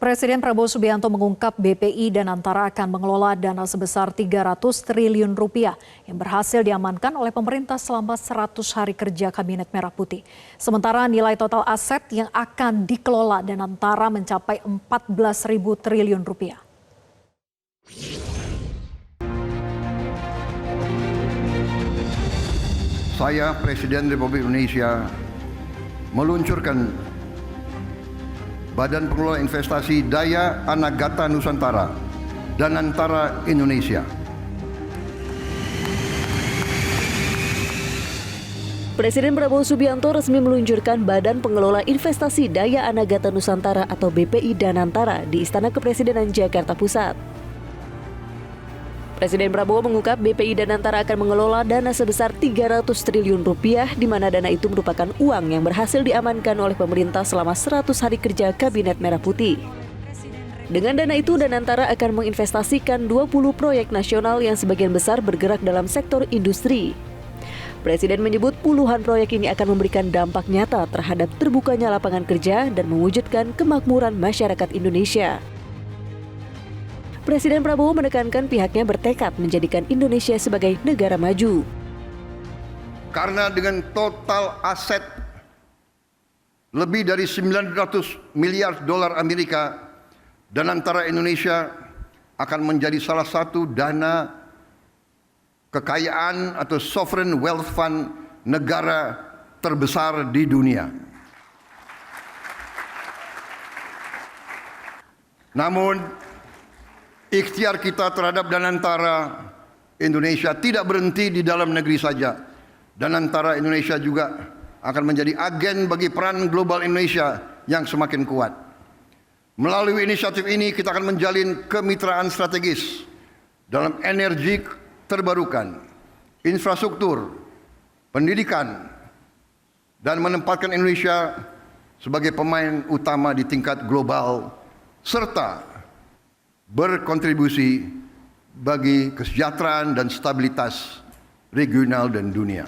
Presiden Prabowo Subianto mengungkap BPI dan Antara akan mengelola dana sebesar 300 triliun rupiah yang berhasil diamankan oleh pemerintah selama 100 hari kerja Kabinet Merah Putih. Sementara nilai total aset yang akan dikelola dan Antara mencapai 14.000 triliun rupiah. Saya, Presiden Republik Indonesia, meluncurkan Badan Pengelola Investasi Daya Anagata Nusantara dan Antara Indonesia. Presiden Prabowo Subianto resmi meluncurkan Badan Pengelola Investasi Daya Anagata Nusantara atau BPI Danantara di Istana Kepresidenan Jakarta Pusat. Presiden Prabowo mengungkap BPI Danantara akan mengelola dana sebesar 300 triliun rupiah di mana dana itu merupakan uang yang berhasil diamankan oleh pemerintah selama 100 hari kerja Kabinet Merah Putih. Dengan dana itu Danantara akan menginvestasikan 20 proyek nasional yang sebagian besar bergerak dalam sektor industri. Presiden menyebut puluhan proyek ini akan memberikan dampak nyata terhadap terbukanya lapangan kerja dan mewujudkan kemakmuran masyarakat Indonesia. Presiden Prabowo menekankan pihaknya bertekad menjadikan Indonesia sebagai negara maju. Karena dengan total aset lebih dari 900 miliar dolar Amerika, Danantara Indonesia akan menjadi salah satu dana kekayaan atau sovereign wealth fund negara terbesar di dunia. Namun ikhtiar kita terhadap Danantara Indonesia tidak berhenti di dalam negeri saja. Danantara Indonesia juga akan menjadi agen bagi peran global Indonesia yang semakin kuat. Melalui inisiatif ini kita akan menjalin kemitraan strategis dalam energi terbarukan, infrastruktur, pendidikan, dan menempatkan Indonesia sebagai pemain utama di tingkat global serta berkontribusi bagi kesejahteraan dan stabilitas regional dan dunia.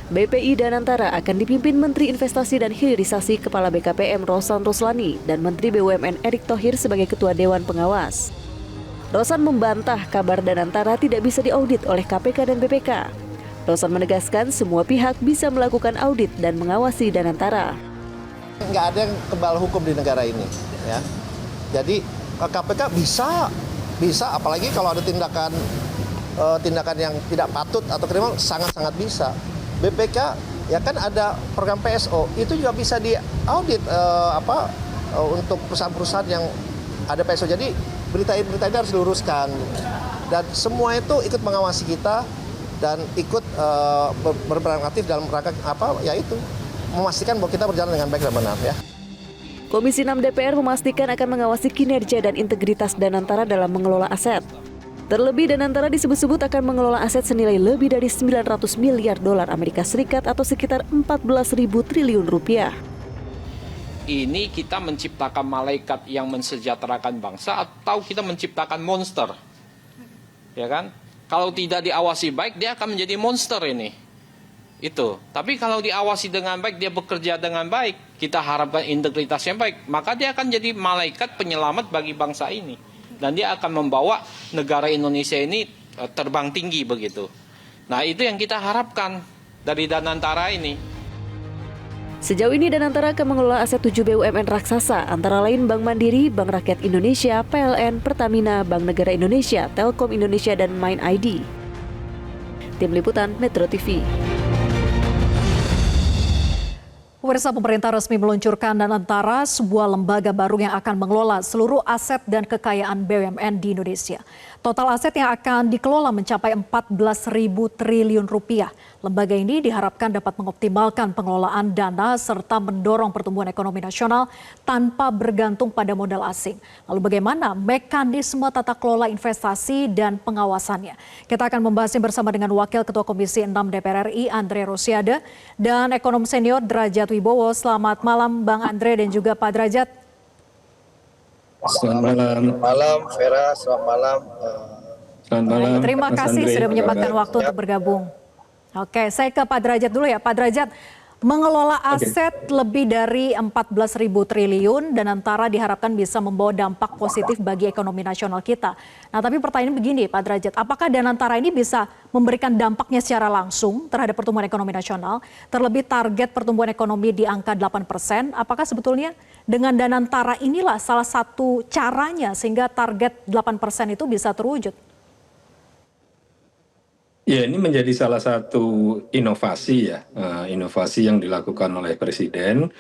BPI Danantara akan dipimpin Menteri Investasi dan Hilirisasi Kepala BKPM Rosan Roslani dan Menteri BUMN Erick Thohir sebagai Ketua Dewan Pengawas. Rosan membantah kabar Danantara tidak bisa diaudit oleh KPK dan BPK. Rosan menegaskan semua pihak bisa melakukan audit dan mengawasi Danantara. Nggak ada yang kebal hukum di negara ini, ya. Jadi KPK bisa, apalagi kalau ada tindakan yang tidak patut atau kriminal sangat bisa. BPK ya kan ada program PSO itu juga bisa diaudit untuk perusahaan-perusahaan yang ada PSO. Jadi berita ini harus diluruskan dan semua itu ikut mengawasi kita dan ikut berperan aktif dalam rangka yaitu memastikan bahwa kita berjalan dengan baik dan benar, ya. Komisi 6 DPR memastikan akan mengawasi kinerja dan integritas Danantara dalam mengelola aset. Terlebih Danantara disebut-sebut akan mengelola aset senilai lebih dari 900 miliar dolar Amerika Serikat atau sekitar 14.000 triliun rupiah. Ini kita menciptakan malaikat yang mensejahterakan bangsa atau kita menciptakan monster? Ya kan? Kalau tidak diawasi baik dia akan menjadi monster ini. Itu. Tapi kalau diawasi dengan baik, dia bekerja dengan baik, kita harapkan integritas yang baik, maka dia akan jadi malaikat penyelamat bagi bangsa ini. Dan dia akan membawa negara Indonesia ini terbang tinggi begitu. Nah, itu yang kita harapkan dari Danantara ini. Sejauh ini Danantara akan mengelola aset 7 BUMN raksasa, antara lain Bank Mandiri, Bank Rakyat Indonesia, PLN, Pertamina, Bank Negara Indonesia, Telkom Indonesia, dan Mind ID. Tim Liputan Metro TV. Pemirsa, pemerintah resmi meluncurkan Danantara, sebuah lembaga baru yang akan mengelola seluruh aset dan kekayaan BUMN di Indonesia. Total aset yang akan dikelola mencapai 14.000 triliun rupiah. Lembaga ini diharapkan dapat mengoptimalkan pengelolaan dana serta mendorong pertumbuhan ekonomi nasional tanpa bergantung pada modal asing. Lalu bagaimana mekanisme tata kelola investasi dan pengawasannya? Kita akan membahasnya bersama dengan Wakil Ketua Komisi 6 DPR RI Andre Rosiade dan ekonom senior Derajat Wibowo. Selamat malam Bang Andre dan juga Pak Derajat. Selamat malam, Vera. Selamat malam. Selamat malam. Terima kasih sudah menyempatkan waktu untuk bergabung. Oke, saya ke Pak Derajat dulu ya. Pak Derajat, Mengelola aset lebih dari 14.000 triliun dan antara diharapkan bisa membawa dampak positif bagi ekonomi nasional kita. Nah, tapi pertanyaan begini Pak Derajat, apakah Danantara ini bisa memberikan dampaknya secara langsung terhadap pertumbuhan ekonomi nasional? Terlebih target pertumbuhan ekonomi di angka 8%, apakah sebetulnya dengan Danantara inilah salah satu caranya sehingga target 8% itu bisa terwujud? Ya, ini menjadi salah satu inovasi ya, inovasi yang dilakukan oleh Presiden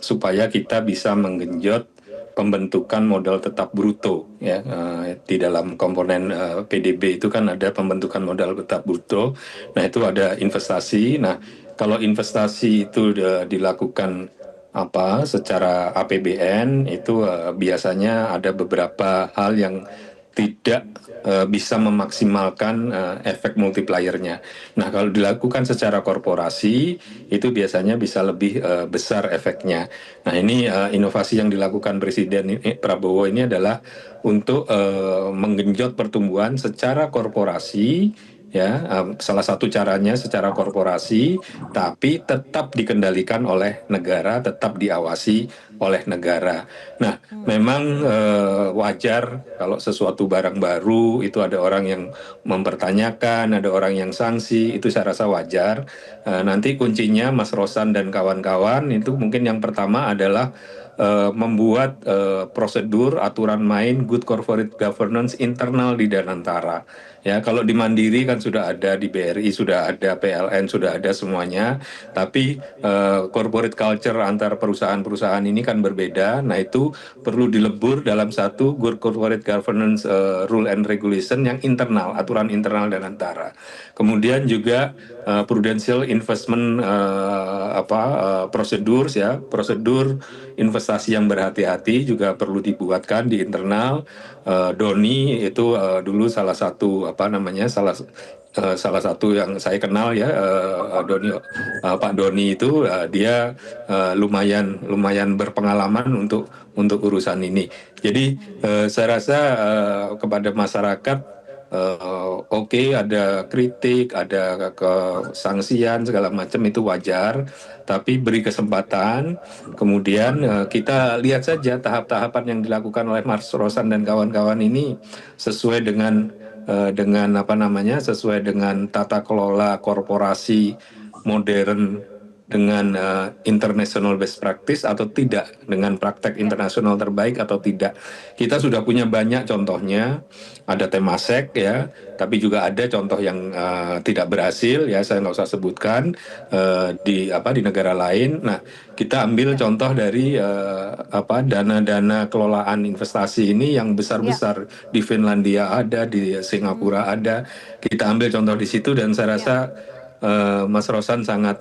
supaya kita bisa menggenjot pembentukan modal tetap bruto ya. Di dalam komponen PDB itu kan ada pembentukan modal tetap bruto. Nah, itu ada investasi. Nah, kalau investasi itu dilakukan secara APBN itu biasanya ada beberapa hal yang tidak bisa memaksimalkan efek multipliernya. Nah, kalau dilakukan secara korporasi itu biasanya bisa lebih besar efeknya. Nah, ini inovasi yang dilakukan Presiden Prabowo ini adalah untuk menggenjot pertumbuhan secara korporasi. Ya, salah satu caranya secara korporasi, tapi tetap dikendalikan oleh negara, tetap diawasi oleh negara. Nah, memang wajar kalau sesuatu barang baru itu ada orang yang mempertanyakan, ada orang yang sanksi, itu saya rasa wajar. Nanti kuncinya Mas Rosan dan kawan-kawan itu mungkin yang pertama adalah membuat prosedur, aturan main, good corporate governance internal di Danantara. Ya, kalau di Mandiri kan sudah ada, di BRI sudah ada, PLN sudah ada semuanya. Tapi corporate culture antar perusahaan-perusahaan ini kan berbeda. Nah, itu perlu dilebur dalam satu good corporate governance rule and regulation yang internal, aturan internal Danantara. Kemudian juga prudential investment prosedur ya, prosedur investasi yang berhati-hati juga perlu dibuatkan di internal. Doni itu dulu salah satu salah satu yang saya kenal ya, Pak Doni itu dia lumayan berpengalaman untuk urusan ini. Jadi saya rasa kepada masyarakat oke, ada kritik, ada kesangsian segala macam itu wajar, tapi beri kesempatan. Kemudian kita lihat saja tahap-tahapan yang dilakukan oleh Mas Rosan dan kawan-kawan ini sesuai dengan sesuai dengan tata kelola korporasi modern dengan international best practice atau tidak, dengan praktek internasional terbaik atau tidak. Kita sudah punya banyak contohnya, ada Temasek ya, tapi juga ada contoh yang tidak berhasil ya, saya nggak usah sebutkan di negara lain. Nah, kita ambil contoh dari dana-dana kelolaan investasi ini yang besar-besar di Finlandia ada, di Singapura ada. Kita ambil contoh di situ dan saya rasa Mas Rosan sangat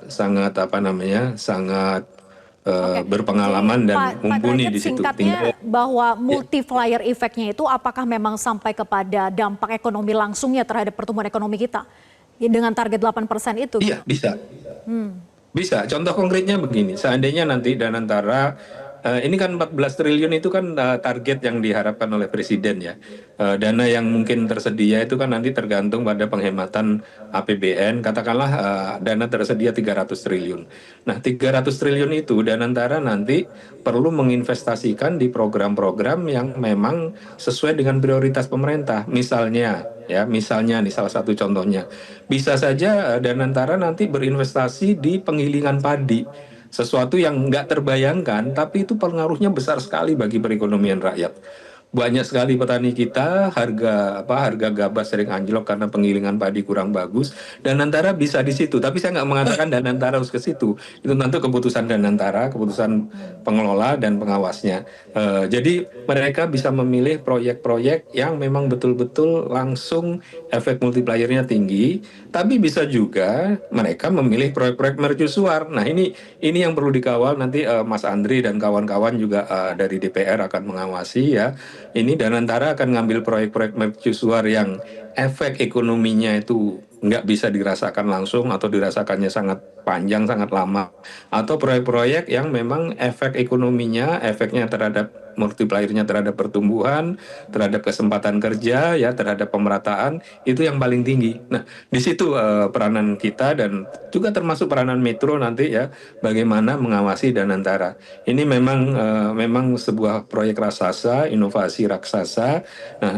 berpengalaman dan mumpuni di situ. Singkatnya bahwa multiplier efeknya itu apakah memang sampai kepada dampak ekonomi langsungnya terhadap pertumbuhan ekonomi kita dengan target 8% itu? Iya, bisa. Bisa. Contoh konkretnya begini, seandainya nanti Danantara ini kan 14 triliun itu kan target yang diharapkan oleh Presiden ya. Dana yang mungkin tersedia itu kan nanti tergantung pada penghematan APBN. Katakanlah dana tersedia 300 triliun. Nah, 300 triliun itu Danantara nanti perlu menginvestasikan di program-program yang memang sesuai dengan prioritas pemerintah. Misalnya nih salah satu contohnya. Bisa saja Danantara nanti berinvestasi di penggilingan padi. Sesuatu yang nggak terbayangkan, tapi itu pengaruhnya besar sekali bagi perekonomian rakyat. Banyak sekali petani kita harga gabah sering anjlok karena penggilingan padi kurang bagus. Danantara bisa di situ, tapi saya nggak mengatakan Danantara harus ke situ. Itu tentu keputusan Danantara, keputusan pengelola dan pengawasnya. Jadi mereka bisa memilih proyek-proyek yang memang betul-betul langsung efek multipliernya tinggi, tapi bisa juga mereka memilih proyek-proyek mercusuar. Nah, ini yang perlu dikawal nanti Mas Andri dan kawan-kawan juga dari DPR akan mengawasi ya. Ini Danantara akan ngambil proyek-proyek mercusuar yang efek ekonominya itu nggak bisa dirasakan langsung atau dirasakannya sangat panjang, sangat lama, atau proyek-proyek yang memang efek ekonominya, efeknya terhadap multipliernya terhadap pertumbuhan, terhadap kesempatan kerja, ya, terhadap pemerataan, itu yang paling tinggi. Nah, di situ peranan kita dan juga termasuk peranan Metro nanti, ya, bagaimana mengawasi Danantara. Ini memang sebuah proyek raksasa, inovasi raksasa. Nah,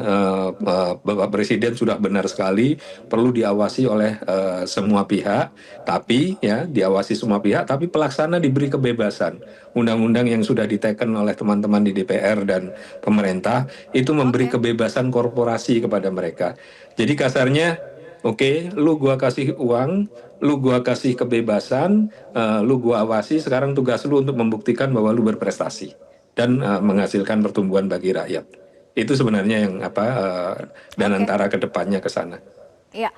Bapak Presiden sudah benar sekali, perlu diawasi oleh semua pihak, tapi ya diawasi semua pihak, tapi pelaksana diberi kebebasan. Undang-undang yang sudah diteken oleh teman-teman di DPR dan pemerintah itu memberi kebebasan korporasi kepada mereka. Jadi kasarnya, oke, lu gua kasih uang, lu gua kasih kebebasan, lu gua awasi, sekarang tugas lu untuk membuktikan bahwa lu berprestasi dan menghasilkan pertumbuhan bagi rakyat. Itu sebenarnya yang Danantara ke depannya ke sana. Ya,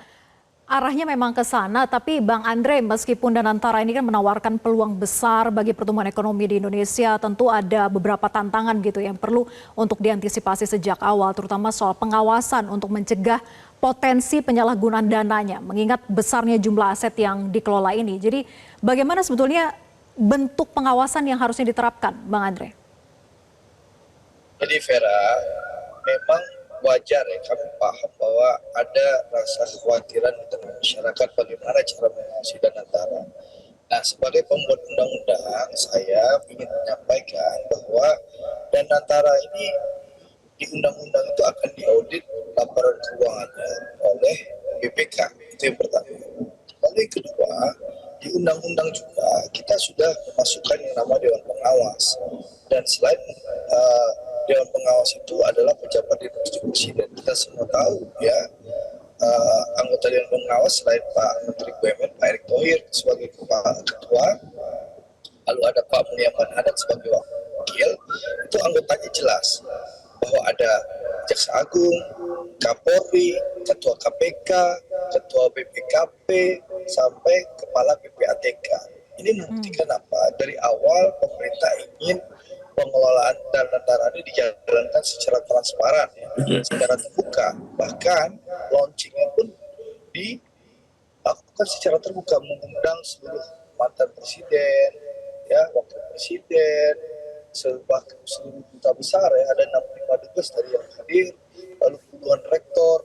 arahnya memang ke sana, tapi Bang Andre, meskipun Danantara ini kan menawarkan peluang besar bagi pertumbuhan ekonomi di Indonesia, tentu ada beberapa tantangan gitu yang perlu untuk diantisipasi sejak awal, terutama soal pengawasan untuk mencegah potensi penyalahgunaan dananya, mengingat besarnya jumlah aset yang dikelola ini. Jadi bagaimana sebetulnya bentuk pengawasan yang harusnya diterapkan, Bang Andre? Jadi Vera, memang wajar ya kami paham bahwa ada rasa kekhawatiran di tengah masyarakat bagaimana cara mengawasi Danantara. Nah, sebagai pembuat undang-undang, saya ingin menyampaikan bahwa Danantara ini di undang-undang itu akan diaudit laporan keuangannya oleh BPK. Itu yang pertama. Lalu yang kedua, di undang-undang juga kita sudah memasukkan yang namanya Dewan Pengawas. Dan selain Dewan Pengawas itu adalah pejabat di instruksi Presiden. Kita semua tahu ya, anggota Dewan Pengawas selain Pak Menteri BUMN, Pak Erick Thohir sebagai ketua, lalu ada Pak Mulyaman Hadad sebagai wakil, itu anggotanya jelas bahwa ada Jaksa Agung, Kapolri, Ketua KPK, Ketua BPKP, sampai Kepala PPATK. Ini membuktikan apa? Dari awal pemerintah ingin pengelolaan Danantara ini dijalankan secara transparan, secara terbuka. Bahkan launchingnya pun dilakukan secara terbuka, mengundang seluruh mantan presiden, ya, wakil presiden, seluruh duta besar, ya, ada 65 dubes tadi yang hadir, lalu puluhan rektor,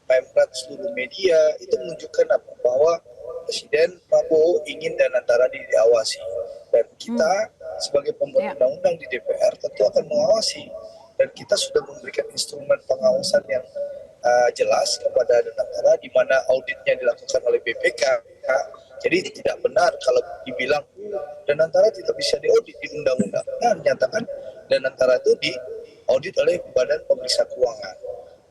Pemret, seluruh media. Itu menunjukkan apa? Bahwa Presiden Prabowo ingin Danantara diawasi, dan kita sebagai pembuat undang-undang di DPR tentu akan mengawasi, dan kita sudah memberikan instrumen pengawasan yang jelas kepada Danantara, di mana auditnya dilakukan oleh BPK. Jadi tidak benar kalau dibilang Danantara tidak bisa diaudit di undang-undang. Nah, menyatakan Danantara itu diaudit oleh Badan Pemeriksa Keuangan.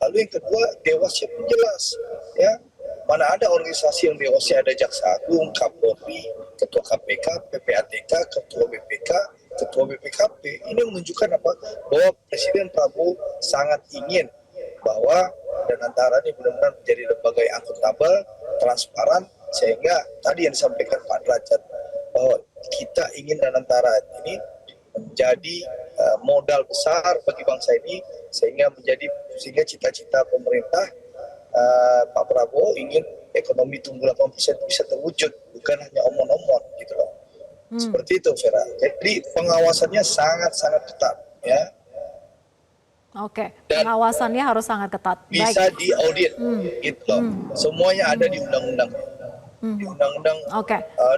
Lalu yang kedua, Dewasnya pun jelas, ya. Mana ada organisasi yang dewasnya ada Jaksa Agung, Kapolri, Ketua KPK, PPATK, Ketua BPK, Ketua BPKP. Ini menunjukkan apa? Bahwa Presiden Prabowo sangat ingin bahwa Danantara ini benar-benar menjadi lembaga yang akuntabel, transparan, sehingga tadi yang disampaikan Pak Derajat bahwa kita ingin Danantara ini menjadi modal besar bagi bangsa ini, sehingga cita-cita pemerintah Pak Prabowo ingin ekonomi tumbuh 8% bisa terwujud, bukan hanya omong-omong gitu loh. Seperti itu, Vera. Jadi pengawasannya sangat-sangat ketat, ya. Oke, pengawasannya harus sangat ketat. Bisa diaudit, gitu loh. Semuanya ada di undang-undang. Di Undang-Undang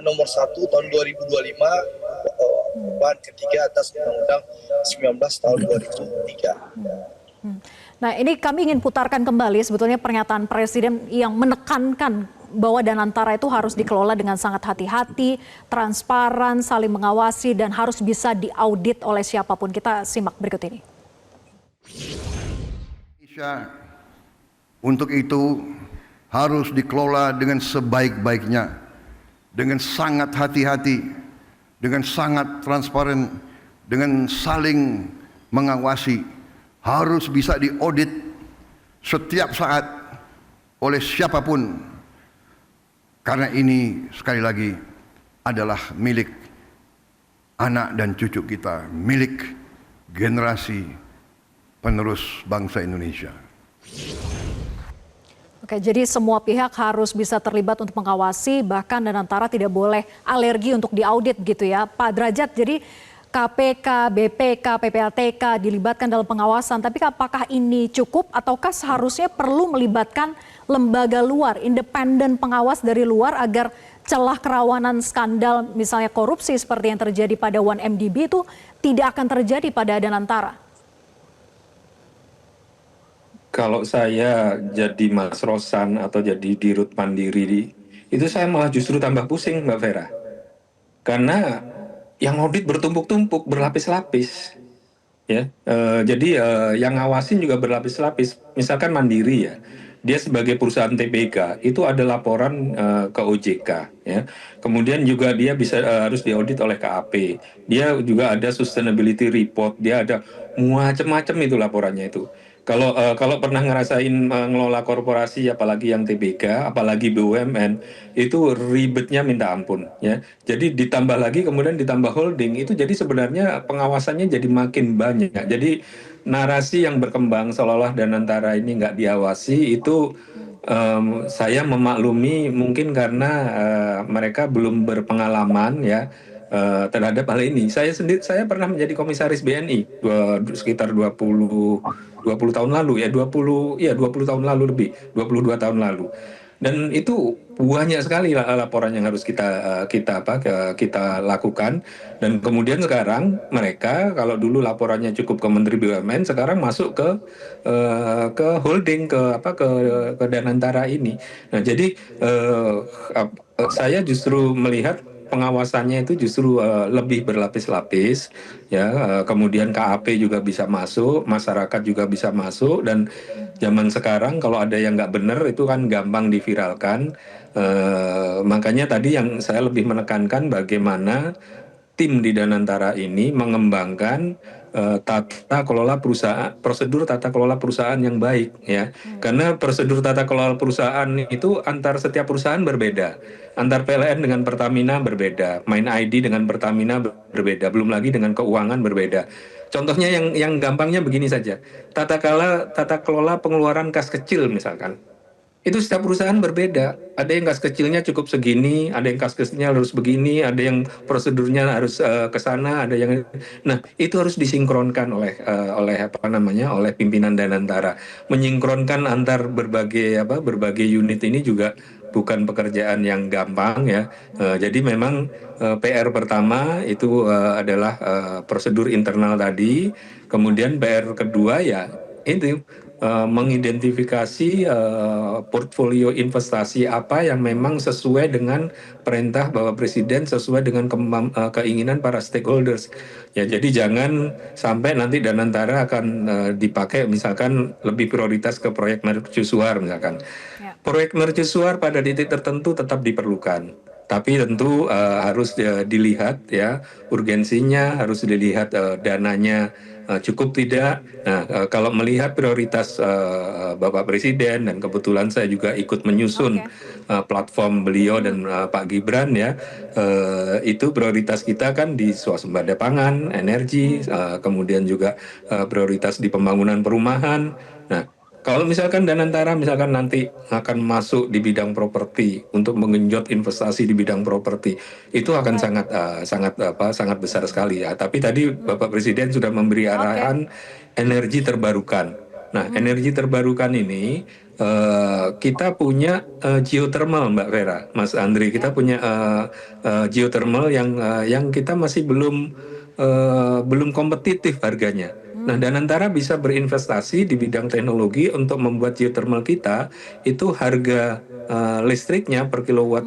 nomor 1 tahun 2025, perubahan ketiga atas Undang-Undang 19 tahun 2003. Nah, ini kami ingin putarkan kembali sebetulnya pernyataan Presiden yang menekankan bahwa Danantara itu harus dikelola dengan sangat hati-hati, transparan, saling mengawasi, dan harus bisa diaudit oleh siapapun. Kita simak berikut ini. Indonesia untuk itu harus dikelola dengan sebaik-baiknya, dengan sangat hati-hati, dengan sangat transparan, dengan saling mengawasi. Harus bisa diaudit setiap saat oleh siapapun, karena ini sekali lagi adalah milik anak dan cucu kita, milik generasi penerus bangsa Indonesia. Oke, jadi semua pihak harus bisa terlibat untuk mengawasi, bahkan Danantara tidak boleh alergi untuk diaudit gitu ya. Pak Derajat, jadi KPK, BPK, PPATK dilibatkan dalam pengawasan, tapi apakah ini cukup ataukah seharusnya perlu melibatkan lembaga luar, independen pengawas dari luar agar celah kerawanan skandal misalnya korupsi seperti yang terjadi pada 1MDB itu tidak akan terjadi pada Danantara? Kalau saya jadi Mas Rosan atau jadi Dirut Mandiri, itu saya malah justru tambah pusing, Mbak Vera. Karena yang audit bertumpuk-tumpuk, berlapis-lapis. Ya, jadi yang ngawasin juga berlapis-lapis. Misalkan Mandiri ya, dia sebagai perusahaan TBK itu ada laporan ke OJK, ya. Kemudian juga dia bisa harus diaudit oleh KAP. Dia juga ada sustainability report, dia ada macam-macam itu laporannya itu. Kalau pernah ngerasain ngelola korporasi, apalagi yang TBK, apalagi BUMN, itu ribetnya minta ampun, ya. Jadi ditambah lagi, kemudian ditambah holding, itu jadi sebenarnya pengawasannya jadi makin banyak. Jadi narasi yang berkembang seolah-olah Danantara ini nggak diawasi itu saya memaklumi mungkin karena mereka belum berpengalaman ya terhadap hal ini. Saya pernah menjadi komisaris BNI sekitar 20 tahun lalu ya, 20 tahun lalu lebih, 22 tahun lalu. Dan itu banyak sekali laporan yang harus kita lakukan. Dan kemudian sekarang mereka kalau dulu laporannya cukup ke Menteri BUMN, sekarang masuk ke holding, ke Danantara ini. Nah, jadi saya justru melihat pengawasannya itu justru lebih berlapis-lapis, ya. Kemudian KAP juga bisa masuk, masyarakat juga bisa masuk, dan zaman sekarang kalau ada yang nggak benar itu kan gampang diviralkan. Makanya tadi yang saya lebih menekankan bagaimana tim di Danantara ini mengembangkan prosedur tata kelola perusahaan yang baik, ya. Karena prosedur tata kelola perusahaan itu antar setiap perusahaan berbeda, antar PLN dengan Pertamina berbeda, Main ID dengan Pertamina berbeda, belum lagi dengan keuangan berbeda. Contohnya yang gampangnya begini saja, tata kelola pengeluaran kas kecil misalkan. Itu setiap perusahaan berbeda. Ada yang kas kecilnya cukup segini, ada yang kas kecilnya harus begini, ada yang prosedurnya harus ke sana, ada yang. Nah, itu harus disinkronkan oleh pimpinan Danantara. Menyingkronkan antar berbagai unit ini juga bukan pekerjaan yang gampang, ya. Jadi memang PR pertama itu adalah prosedur internal tadi. Kemudian PR kedua ya itu mengidentifikasi portfolio investasi apa yang memang sesuai dengan perintah Bapak Presiden, sesuai dengan keinginan para stakeholders. Ya, jadi jangan sampai nanti Danantara akan dipakai misalkan lebih prioritas ke proyek mercusuar misalkan. Ya. Proyek mercusuar pada titik tertentu tetap diperlukan. Tapi tentu harus dilihat ya urgensinya, harus dilihat dananya cukup tidak. Nah, kalau melihat prioritas Bapak Presiden dan kebetulan saya juga ikut menyusun platform beliau dan Pak Gibran ya, itu prioritas kita kan di swasembada pangan, energi, kemudian juga prioritas di pembangunan perumahan. Nah, kalau misalkan Danantara misalkan nanti akan masuk di bidang properti untuk mengenjot investasi di bidang properti, itu akan sangat besar sekali ya. Tapi tadi Bapak Presiden sudah memberi arahan energi terbarukan. Nah, energi terbarukan ini kita punya geothermal, Mbak Vera, Mas Andri, kita punya geothermal yang kita masih belum kompetitif harganya. Nah, Danantara bisa berinvestasi di bidang teknologi untuk membuat geothermal kita itu harga listriknya per kilowatt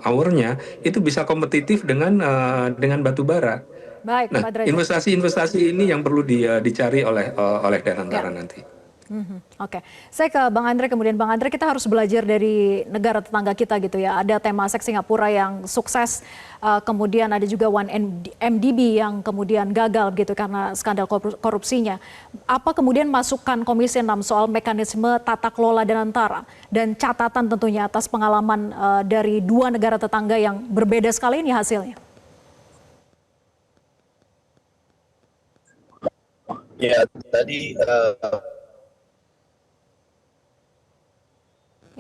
hour-nya itu bisa kompetitif dengan batu bara. Baik, Nah, Pak Derajat. investasi ini yang perlu dicari oleh Danantara nanti. Oke, saya ke Bang Andre, kemudian Bang Andre, kita harus belajar dari negara tetangga kita gitu ya. Ada Temasek Singapura yang sukses, kemudian ada juga 1MDB yang kemudian gagal gitu karena skandal korupsinya. Apa kemudian masukan Komisi 6 soal mekanisme tata kelola Danantara dan catatan tentunya atas pengalaman dari dua negara tetangga yang berbeda sekali ini hasilnya? Ya, tadi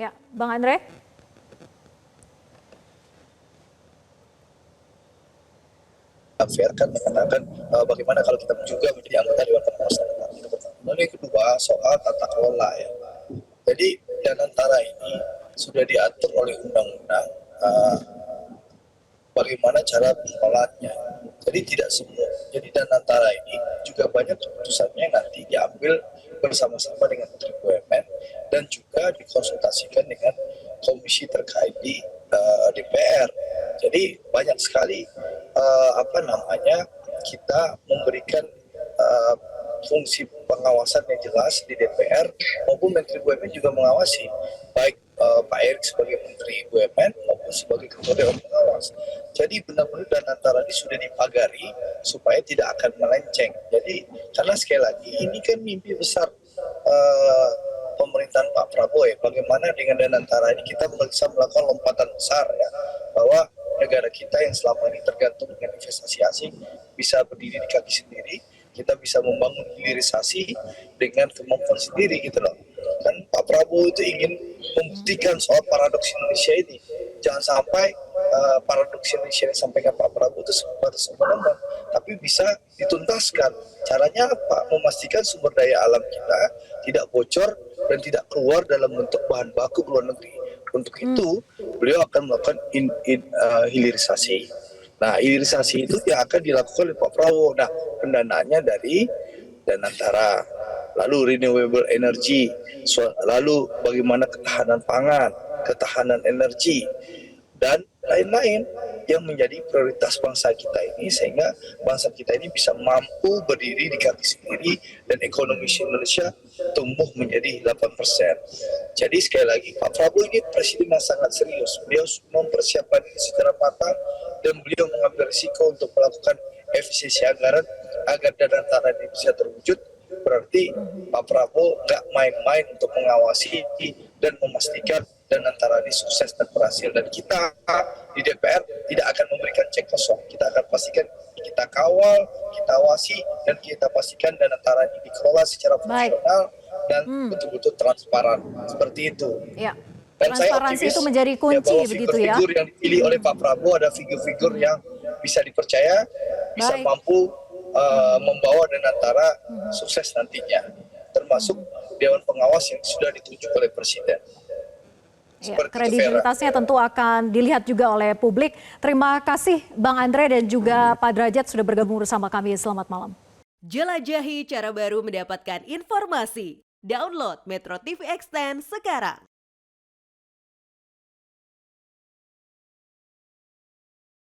Ya, Bang Andre. Fair kan mengatakan bagaimana kalau kita juga menjadi anggota Dewan Pengawas Negara. Itu pertama. Lalu yang kedua soal tata kelola ya. Jadi Danantara ini sudah diatur oleh undang-undang bagaimana cara pengelolaannya. Jadi tidak semua. Jadi Danantara ini juga banyak keputusannya nanti diambil bersama-sama dengan Menteri BUMN dan juga dikonsultasikan dengan komisi terkait di DPR. Jadi banyak sekali kita memberikan fungsi pengawasan yang jelas di DPR maupun Menteri BUMN juga mengawasi baik Pak Erick sebagai Menteri BUMN maupun sebagai Ketua Dewan Pengawas. Jadi benar-benar Danantara ini sudah dipagari supaya tidak akan melenceng. Jadi karena sekali lagi ini kan mimpi besar pemerintahan Pak Prabowo ya. Bagaimana dengan Danantara ini kita bisa melakukan lompatan besar ya, bahwa negara kita yang selama ini tergantung dengan investasi asing bisa berdiri di kaki sendiri, kita bisa membangun hilirisasi dengan kemampuan sendiri gitu loh. Kan Pak Prabowo itu ingin membuktikan soal paradoks Indonesia ini. Jangan sampai paradoks Indonesia yang disampaikan Pak Prabowo itu sebatas omong-omong, tapi bisa dituntaskan. Caranya apa? Memastikan sumber daya alam kita tidak bocor dan tidak keluar dalam bentuk bahan baku ke luar negeri. Untuk itu, beliau akan melakukan hilirisasi. Nah, hilirisasi itu yang akan dilakukan oleh Pak Prabowo. Nah, pendanaannya dari Danantara, lalu renewable energy, lalu bagaimana ketahanan pangan, ketahanan energi, dan lain-lain yang menjadi prioritas bangsa kita ini, sehingga bangsa kita ini bisa mampu berdiri di kaki sendiri dan ekonomi Indonesia tumbuh menjadi 8%. Jadi sekali lagi Pak Prabowo ini presiden yang sangat serius. Beliau mempersiapkan ini secara matang dan beliau mengambil risiko untuk melakukan efisiensi anggaran agar Danantara ini bisa terwujud. Berarti Pak Prabowo nggak main-main untuk mengawasi dan memastikan Danantara ini sukses dan berhasil. Dan kita di DPR tidak akan memberikan cek kosong. Kita akan pastikan, kita kawal, kita awasi, dan kita pastikan Danantara ini dikelola secara profesional dan betul-betul transparan. Seperti itu. Ya. Dan Transparansi itu menjadi kunci bahwa begitu ya. figur-figur yang dipilih oleh Pak Prabowo ada figur-figur yang bisa dipercaya, bisa mampu membawa Danantara sukses nantinya, termasuk Dewan Pengawas yang sudah ditunjuk oleh Presiden. Ya, kredibilitasnya tentu akan dilihat juga oleh publik. Terima kasih Bang Andre dan juga Pak Derajat sudah bergabung bersama kami. Selamat malam. Jelajahi cara baru mendapatkan informasi. Download Metro TV Extend sekarang.